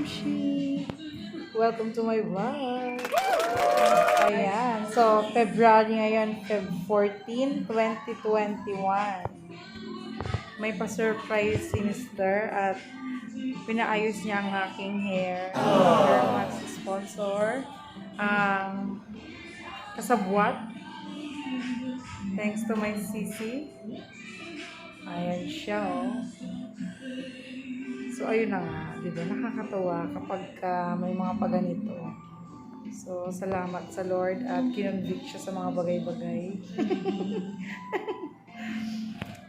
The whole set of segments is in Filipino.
Mamshi! Welcome to my vlog! Ayan. So, February ngayon, Feb 14, 2021. May pa-surprise si Mr. at pinaayos niya ang aking hair. Very much sponsor. Kasabwat. Thanks to my sisi. Ayan siya, oh. So, ayun na nga, diba? Nakakatawa kapag may mga paganito. So, salamat sa Lord at kinonvict siya sa mga bagay-bagay.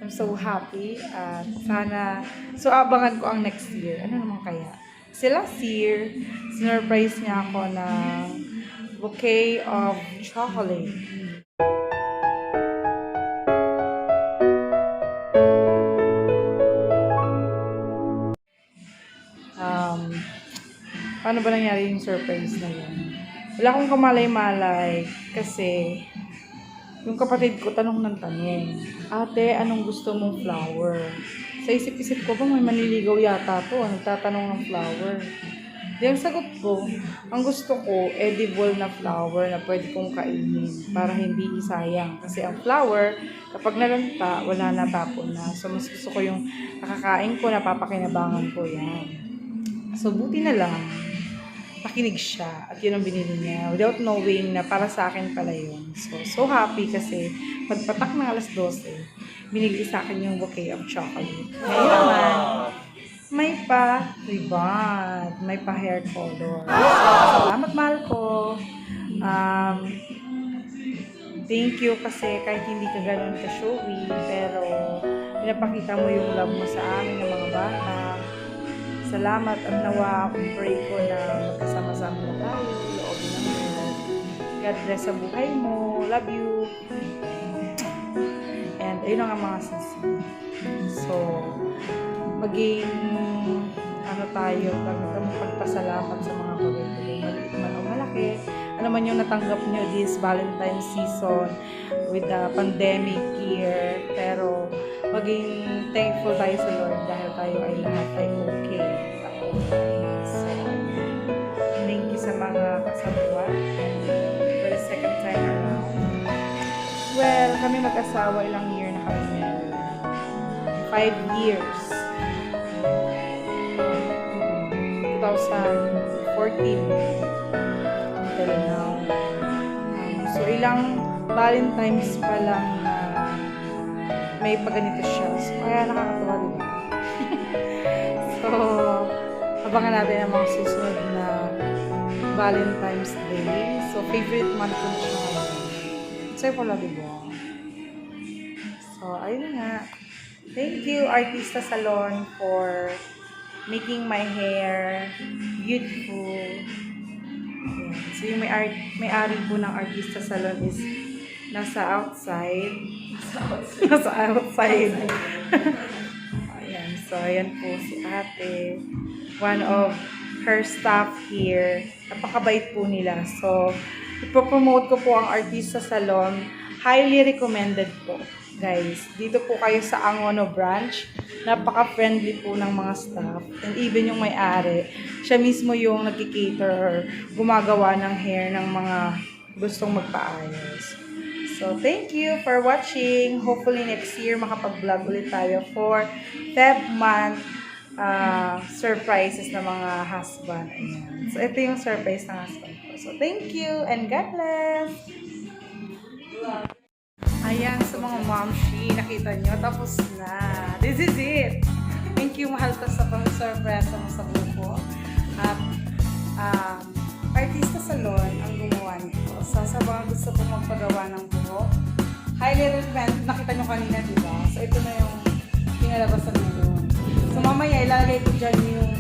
I'm so happy at sana, so abangan ko ang next year. Ano naman kaya? Kasi last year, sinurprise niya ako ng bouquet of chocolate. Paano ba nangyari yung surprise na yun? Wala akong kamalay-malay kasi yung kapatid ko tanong ng tanong, ate, anong gusto mong flower? Sa isip-isip ko ba may manliligaw yata to, nagtatanong ng flower. Di ang sagot ko, ang gusto ko, edible na flower na pwede kong kainin para hindi isayang. Kasi ang flower, kapag nalanta, wala na, tapon na. So, mas gusto ko yung nakakain ko, napapakinabangan ko yan. So, buti na lang, nakinig siya at yun ang binili niya without knowing na para sa akin pala yun. So happy kasi pagpatak ng alas 12, binigay sa akin yung bouquet of chocolate. Ngayon naman, may pa ribbon, may pa hair color. So, salamat mahal ko. Thank you kasi kahit hindi ka ganun ka-showy, pero pinapakita mo yung love mo sa amin ng mga bata. Salamat at nawa pray ko na magkasama-sama na tayo, loobin ng Lord. God bless sa buhay mo. Love you. And ayun ang mga sisi. So, maging tayo, pagpasalamat sa mga bagay-bagay, maliit man o malaki. Ano man yung natanggap nyo this Valentine's season with the pandemic year. Pero, maging thankful tayo sa Lord dahil tayo ay lahat ay okay. So, thank you sa mga kasabwa for the second time around. Well, kami mag-asawa ilang year na kami. 5 years. 2014 until now. So, ilang Valentine's pa lang na may paganito siya. So, kaya nakakatawa diba? So, abangan natin ang mga susunod na Valentine's Day. So, favorite month ko na siya ngayon. Sa'yo pala diba? So, ayun nga. Thank you, Artista Salon, for making my hair beautiful. Ayan. So, yung may-ari po ng Artista Salon is nasa outside. Nasa outside. Ayan. So, ayan po si ate. One of her staff here. Napakabait po nila. So, ipopromote ko po ang Artista Salon. Highly recommended po, guys. Dito po kayo sa Angono branch. Napaka-friendly po ng mga staff. And even yung may-ari, siya mismo yung nagki-cater or gumagawa ng hair ng mga gustong magpaayos. So, thank you for watching. Hopefully, next year, makapag-vlog ulit tayo for Feb month surprises ng mga husband. Ayan. So, ito yung surprise ng husband ko. So, thank you and God bless! Ayan, sa mga mamshi, nakita nyo, tapos na. This is it! Thank you, mahal ko sa pang-surprise mo sa grupo. At, Artista Salon ang gumawa nito. So, sa mga gusto po magpagawa ng buhok, highly recommend. Nakita nyo kanina, diba? So, ito na yung pinalabasan ngayon. So, mamaya ilalagay ko dyan yung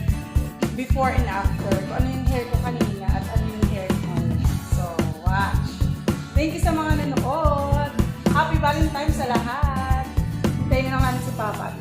before and after. Kung ano yung hair ko kanina at ano yung hair ko ngayon. So, watch! Thank you sa mga nanood! Happy Valentine's sa lahat! Hintayin nyo naman si Papa.